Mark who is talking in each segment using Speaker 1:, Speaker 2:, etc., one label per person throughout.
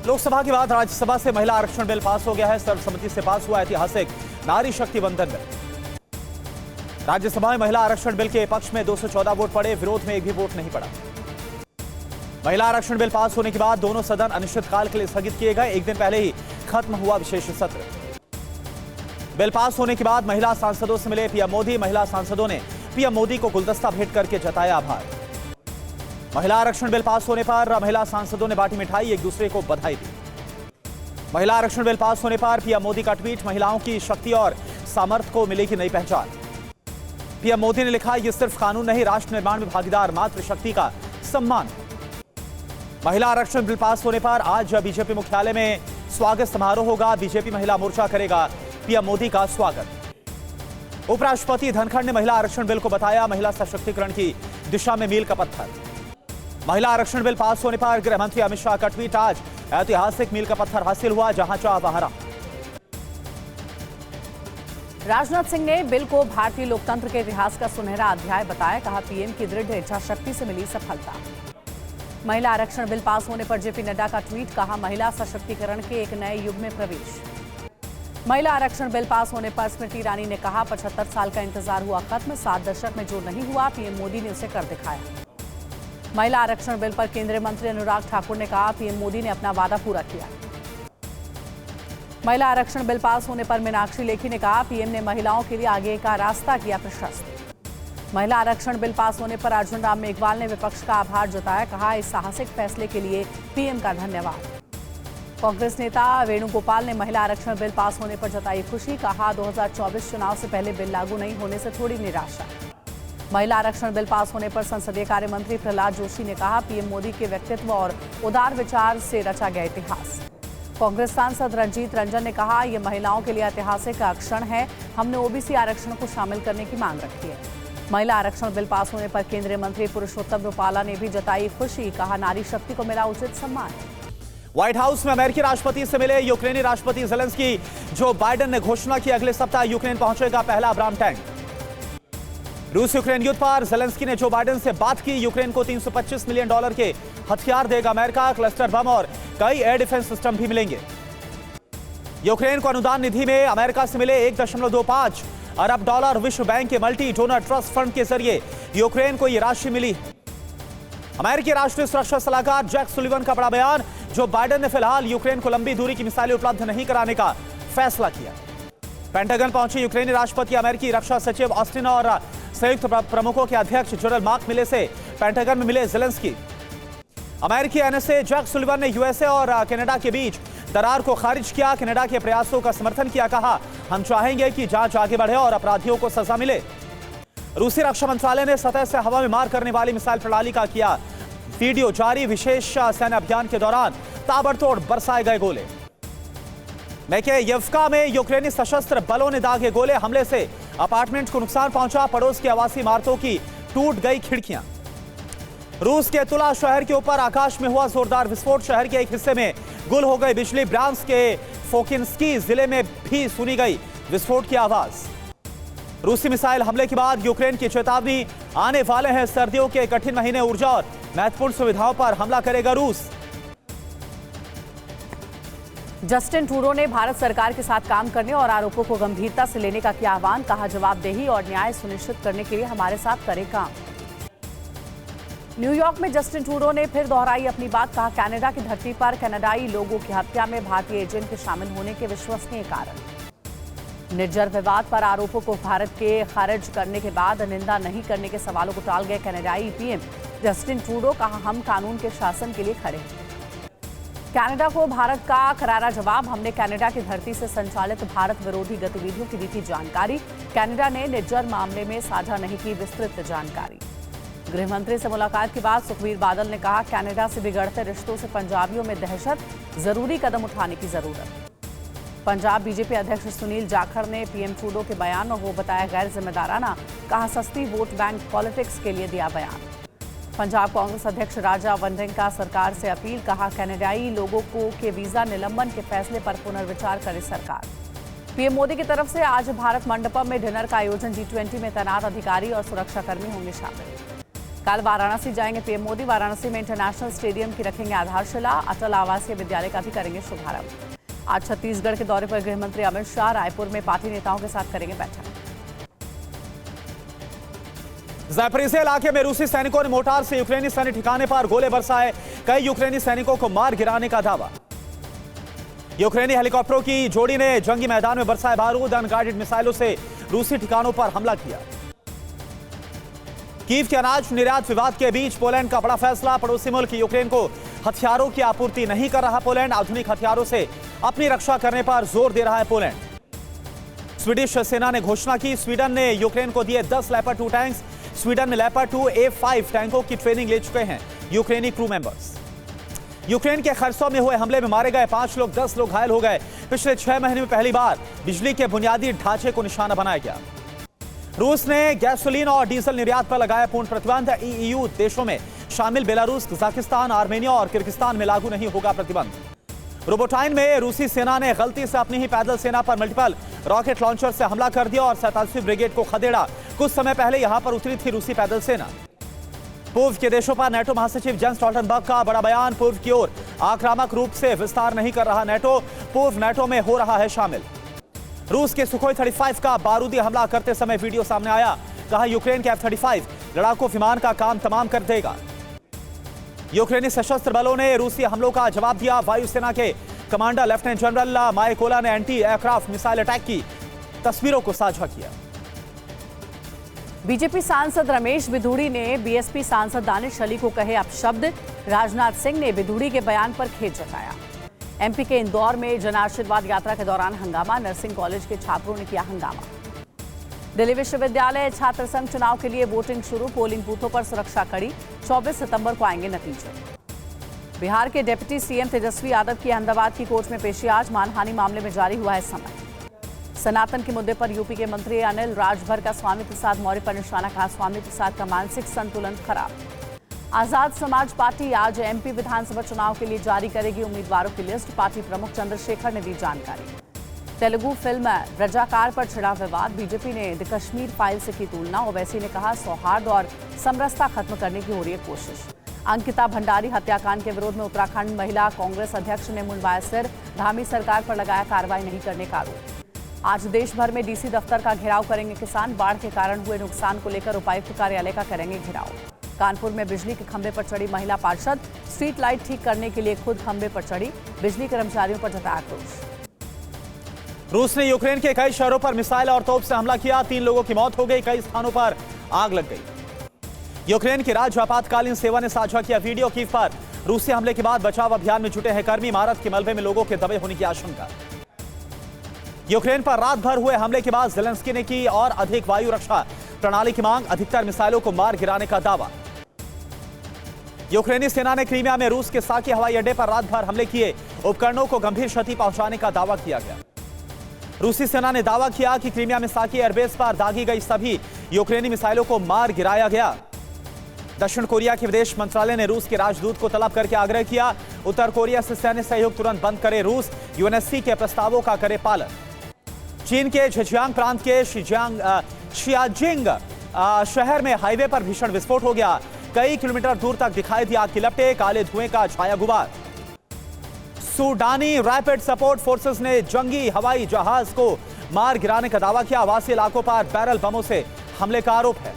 Speaker 1: लोकसभा के बाद राज्यसभा से महिला आरक्षण बिल पास हो गया है। सर्वसम्मति से पास हुआ ऐतिहासिक नारी शक्ति वंदन बिल। राज्यसभा में महिला आरक्षण बिल के पक्ष में 214 वोट पड़े, विरोध में एक भी वोट नहीं पड़ा। महिला आरक्षण बिल पास होने के बाद दोनों सदन अनिश्चितकाल के लिए स्थगित किए गए। एक दिन पहले ही खत्म हुआ विशेष सत्र। बिल पास होने के बाद महिला सांसदों से मिले पीएम मोदी। महिला सांसदों ने पीएम मोदी को गुलदस्ता भेंट करके जताया आभार। महिला आरक्षण बिल पास होने पर महिला सांसदों ने बांटी मिठाई, एक दूसरे को बधाई दी। महिला आरक्षण बिल पास होने पर पीएम मोदी का ट्वीट, महिलाओं की शक्ति और सामर्थ्य को मिलेगी नई पहचान। पीएम मोदी ने लिखा, यह सिर्फ कानून नहीं, राष्ट्र निर्माण में भागीदार मातृशक्ति का सम्मान। महिला आरक्षण बिल पास होने पर आज बीजेपी मुख्यालय में स्वागत समारोह होगा। बीजेपी महिला मोर्चा करेगा पीएम मोदी का स्वागत। उपराष्ट्रपति धनखड़ ने महिला आरक्षण बिल को बताया महिला सशक्तिकरण की दिशा में मील का पत्थर। महिला आरक्षण बिल पास होने पर गृह मंत्री अमित शाह का ट्वीट, आज ऐतिहासिक मील का पत्थर हासिल हुआ, जहां चाह वहां राह।
Speaker 2: राजनाथ सिंह ने बिल को भारतीय लोकतंत्र के इतिहास का सुनहरा अध्याय बताया। कहा, पीएम की दृढ़ इच्छा शक्ति से मिली सफलता। महिला आरक्षण बिल पास होने पर जेपी नड्डा का ट्वीट, कहा, महिला सशक्तिकरण के एक नए युग में प्रवेश। महिला आरक्षण बिल पास होने पर स्मृति ईरानी ने कहा, 75 साल का इंतजार हुआ खत्म, 7 दशक में जो नहीं हुआ पीएम मोदी ने उसे कर दिखाया। महिला आरक्षण बिल पर केंद्रीय मंत्री अनुराग ठाकुर ने कहा, पीएम मोदी ने अपना वादा पूरा किया। महिला आरक्षण बिल पास होने पर मीनाक्षी लेखी ने कहा, पीएम ने महिलाओं के लिए आगे का रास्ता किया प्रशस्त। महिला आरक्षण बिल पास होने पर अर्जुन राम मेघवाल ने विपक्ष का आभार जताया। कहा, इस साहसिक फैसले के लिए पीएम का धन्यवाद। कांग्रेस नेता वेणुगोपाल ने महिला आरक्षण बिल पास होने पर जताई खुशी। कहा, 2024 चुनाव से पहले बिल लागू नहीं होने से थोड़ी निराशा। महिला आरक्षण बिल पास होने पर संसदीय कार्य मंत्री प्रहलाद जोशी ने कहा, पीएम मोदी के व्यक्तित्व और उदार विचार से रचा गया इतिहास। कांग्रेस सांसद रंजीत रंजन ने कहा, यह महिलाओं के लिए ऐतिहासिक क्षण है, हमने ओबीसी आरक्षण को शामिल करने की मांग रखी है। महिला आरक्षण बिल पास होने पर केंद्रीय मंत्री पुरुषोत्तम रूपाला ने भी जताई खुशी। कहा, नारी शक्ति को मिला उचित सम्मान।
Speaker 1: व्हाइट हाउस में अमेरिकी राष्ट्रपति से मिले यूक्रेनी राष्ट्रपति जेलेंस्की। जो बाइडेन ने घोषणा की, अगले सप्ताह यूक्रेन पहुंचेगा पहला अब्राम टैंक। रूस यूक्रेन युद्ध पर जेलेंस्की ने जो बाइडेन से बात की। यूक्रेन को $325 मिलियन के हथियार देगा अमेरिका, क्लस्टर बम और कई एयर डिफेंस सिस्टम भी मिलेंगे। यूक्रेन को अनुदान निधि में अमेरिका से मिले $1.25 अरब। विश्व बैंक के मल्टी डोनर ट्रस्ट फंड के जरिए यूक्रेन को यह राशि मिली। अमेरिकी राष्ट्रीय सुरक्षा सलाहकार जैक सुलिवन का बड़ा बयान। जो बाइडेन ने फिलहाल यूक्रेन को लंबी दूरी की मिसाइलें उपलब्ध नहीं कराने का फैसला किया। पेंटागन पहुंचे यूक्रेनी राष्ट्रपति अमेरिकी रक्षा सचिव ऑस्टिन और संयुक्त प्रमुखों के अध्यक्ष जनरल मार्क मिले से पेंटागन में मिले जेलेंस्की। अमेरिकी एनएसए जैक सुलिवन ने यूएसए और कनाडा के बीच दरार को खारिज किया। कनाडा के प्रयासों का समर्थन किया। कहा, हम चाहेंगे कि जांच आगे बढ़े और अपराधियों को सजा मिले। रूसी रक्षा मंत्रालय ने सतह से हवा में मार करने वाली मिसाइल प्रणाली का किया वीडियो जारी। विशेष सैन्य अभियान के दौरान ताबड़तोड़ बरसाए गए गोले। मेकेयेवका में यूक्रेनी सशस्त्र बलों ने दागे गोले। हमले से अपार्टमेंट को नुकसान पहुंचा। पड़ोस की आवासीय इमारतों की टूट गई खिड़कियां। रूस के तुला शहर के ऊपर आकाश में हुआ जोरदार विस्फोट। शहर के एक हिस्से में गुल हो गई बिजली। ब्रांस के फोकिन्स्की जिले में भी सुनी गई विस्फोट की आवाज। रूसी मिसाइल हमले के बाद यूक्रेन की चेतावनी, आने वाले हैं सर्दियों के कठिन महीने, ऊर्जा और महत्वपूर्ण सुविधाओं पर हमला करेगा रूस।
Speaker 2: जस्टिन ट्रूडो ने भारत सरकार के साथ काम करने और आरोपों को गंभीरता से लेने का किया आह्वान। कहा, जवाबदेही और न्याय सुनिश्चित करने के लिए हमारे साथ करें काम। न्यूयॉर्क में जस्टिन ट्रूडो ने फिर दोहराई अपनी बात। कहा, कनाडा की धरती पर कनाडाई लोगों की हत्या में भारतीय एजेंट के शामिल होने के विश्वसनीय कारण। निर्जर विवाद पर आरोपों को भारत के खारिज करने के बाद निंदा नहीं करने के सवालों को टाल गए कनाडाई पीएम जस्टिन ट्रूडो। कहा, हम कानून के शासन के लिए खड़े हैं। कनाडा को भारत का करारा जवाब। हमने कनाडा की धरती से संचालित भारत विरोधी गतिविधियों की दी थी जानकारी। कनाडा ने निर्जर मामले में साझा नहीं की विस्तृत जानकारी। गृह मंत्री से मुलाकात के बाद सुखबीर बादल ने कहा, कनाडा से बिगड़ते रिश्तों से पंजाबियों में दहशत, जरूरी कदम उठाने की जरूरत। पंजाब बीजेपी अध्यक्ष सुनील जाखड़ ने पीएम ट्रूडो के बयान को बताया गैर जिम्मेदाराना। कहा, सस्ती वोट बैंक पॉलिटिक्स के लिए दिया बयान। पंजाब कांग्रेस अध्यक्ष राजा वंडेंग का सरकार से अपील। कहा, कनाडाई लोगों के वीजा निलंबन के फैसले पर पुनर्विचार करे सरकार। पीएम मोदी की तरफ से आज भारत मंडपम में डिनर का आयोजन। G20 में तैनात अधिकारी और सुरक्षाकर्मी होंगे शामिल। कल वाराणसी जाएंगे पीएम मोदी। वाराणसी में इंटरनेशनल स्टेडियम की रखेंगे आधारशिला। अटल आवासीय विद्यालय का भी करेंगे शुभारंभ। आज छत्तीसगढ़ के दौरे पर गृह मंत्री अमित शाह रायपुर में पार्टी नेताओं के साथ करेंगे बैठक।
Speaker 1: ज़ैपोरिज़िया इलाके में रूसी सैनिकों ने मोर्टार से यूक्रेनी सैन्य ठिकाने पर गोले बरसाए। कई यूक्रेनी सैनिकों को मार गिराने का दावा। यूक्रेनी हेलीकॉप्टरों की जोड़ी ने जंगी मैदान में बरसाए बारूद। अनगाइडेड मिसाइलों से रूसी ठिकानों पर हमला किया। कीव के अनाज निर्यात विवाद के बीच पोलैंड का बड़ा फैसला। पड़ोसी मुल्क यूक्रेन को हथियारों की आपूर्ति नहीं कर रहा। पोलैंड आधुनिक हथियारों से अपनी रक्षा करने पर जोर दे रहा है। पोलैंड। स्वीडिश सेना ने घोषणा की। स्वीडन ने यूक्रेन को दिए 10 लेपर्ड 2 टैंक्स। स्वीडन में लेपर्ड 2 A5 टैंकों की ट्रेनिंग ले चुके हैं यूक्रेनी क्रू मेंबर्स। यूक्रेन के खरसों में हुए हमले में मारे गए 5 लोग, 10 लोग घायल हो गए। पिछले 6 महीने में पहली बार बिजली के बुनियादी ढांचे को निशाना बनाया गया। रूस ने गैसोलीन और डीजल निर्यात पर लगाया पूर्ण प्रतिबंध। EU देशों में शामिल बेलारूस, कजाकिस्तान, आर्मेनिया और किर्गिस्तान में लागू नहीं होगा प्रतिबंध। रोबोटाइन में रूसी सेना ने गलती से अपनी ही पैदल सेना पर मल्टीपल रॉकेट लॉन्चर से हमला कर दिया और 47वीं ब्रिगेड को खदेड़ा। कुछ समय पहले यहां पर उतरी थी रूसी पैदल सेना। पूर्व के देशों पर नेटो महासचिव जेंस स्टोल्टनबर्ग का बड़ा बयान। पूर्व की ओर आक्रामक रूप से विस्तार नहीं कर रहा नेटो। पूर्व नेटो में हो रहा है शामिल। रूस के सुखोई 35 का बारूदी हमला करते समय वीडियो सामने आया। कहा यूक्रेन के F-35 लड़ाकू विमान का काम तमाम कर देगा। यूक्रेनी सशस्त्र बलों ने रूसी हमलों का जवाब दिया। वायुसेना के कमांडर लेफ्टिनेंट जनरल मायकोला ने एंटी एयरक्राफ्ट मिसाइल अटैक की तस्वीरों को साझा किया।
Speaker 2: बीजेपी सांसद रमेश बिधूड़ी ने बीएसपी सांसद दानिश अली को कहे अपशब्द। राजनाथ सिंह ने बिधूड़ी के बयान पर खेद जताया। एमपी के इंदौर में जन आशीर्वाद यात्रा के दौरान हंगामा। नर्सिंग कॉलेज के छात्रों ने किया हंगामा। दिल्ली विश्वविद्यालय छात्र संघ चुनाव के लिए वोटिंग शुरू। पोलिंग बूथों पर सुरक्षा कड़ी। 24 सितंबर को आएंगे नतीजे। बिहार के डिप्टी सीएम तेजस्वी यादव की अहमदाबाद की कोर्ट में पेशी आज। मानहानि मामले में जारी हुआ है समय। सनातन के मुद्दे पर यूपी के मंत्री अनिल राजभर का स्वामी प्रसाद मौर्य पर निशाना। कहा स्वामी प्रसाद का मानसिक संतुलन खराब। आजाद समाज पार्टी आज एमपी विधानसभा चुनाव के लिए जारी करेगी उम्मीदवारों की लिस्ट। पार्टी प्रमुख चंद्रशेखर ने दी जानकारी। तेलुगु फिल्म रजाकार पर छिड़ा विवाद। बीजेपी ने द कश्मीर फाइल से की तुलना। ओवैसी ने कहा सौहार्द और समरसता खत्म करने की हो रही है कोशिश। अंकिता भंडारी हत्याकांड के विरोध में उत्तराखंड महिला कांग्रेस अध्यक्ष ने मुंडवाया सिर। धामी सरकार पर लगाया कार्रवाई नहीं करने का आरोप। आज देश भर में डीसी दफ्तर का घेराव करेंगे किसान। बाढ़ के कारण हुए नुकसान को लेकर उपायुक्त कार्यालय का करेंगे घेराव। कानपुर में बिजली के खंभे पर चढ़ी महिला पार्षद। स्ट्रीट लाइट ठीक करने के लिए खुद खंभे पर चढ़ी। बिजली कर्मचारियों पर जताया आक्रोश।
Speaker 1: रूस ने यूक्रेन के कई शहरों पर मिसाइल और तोप से हमला किया। 3 लोगों की मौत हो गई। कई स्थानों पर आग लग गई। यूक्रेन की राज्य आपातकालीन सेवा ने साझा किया वीडियो। कीव पर रूसी हमले के बाद बचाव अभियान में जुटे हैं कर्मी। इमारत के मलबे में लोगों के दबे होने की आशंका। यूक्रेन पर रात भर हुए हमले के बाद ज़ेलेंस्की ने की और अधिक वायु रक्षा प्रणाली की मांग। अधिकतर मिसाइलों को मार गिराने का दावा। यूक्रेनी सेना ने क्रीमिया में रूस के साकी हवाई अड्डे पर रात भर हमले किए। उपकरणों को गंभीर क्षति पहुंचाने का दावा किया गया। रूसी सेना ने दावा किया कि क्रीमिया में साकी एयरबेस पर दागी गई सभी यूक्रेनी मिसाइलों को मार गिराया गया। दक्षिण कोरिया के विदेश मंत्रालय ने रूस के राजदूत को तलब करके आग्रह किया उत्तर कोरिया से सैन्य सहयोग तुरंत बंद करे रूस। यूएनएससी के प्रस्तावों का करे पालन। चीन के झेजियांग प्रांत के शियाजिंग शहर में हाईवे पर भीषण विस्फोट हो गया। कई किलोमीटर दूर तक दिखाई दी आग की लपटें। काले धुएं का छाया गुबार। सूडानी रैपिड सपोर्ट फोर्सेस ने जंगी हवाई जहाज को मार गिराने का दावा किया। आवासीय इलाकों पर बैरल बमों से हमले का आरोप है।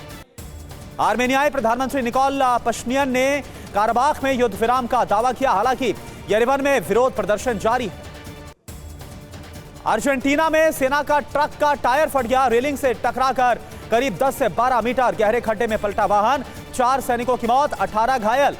Speaker 1: आर्मेनियाई प्रधानमंत्री निकोल पश्नियन ने काराबाख में युद्ध विराम का दावा किया। हालांकि येरेवन में विरोध प्रदर्शन जारी है। अर्जेंटीना में सेना का ट्रक का टायर फट गया। रेलिंग से टकराकर करीब 10 से 12 मीटर गहरे खड्डे में पलटा वाहन। 4 सैनिकों की मौत, 18 घायल।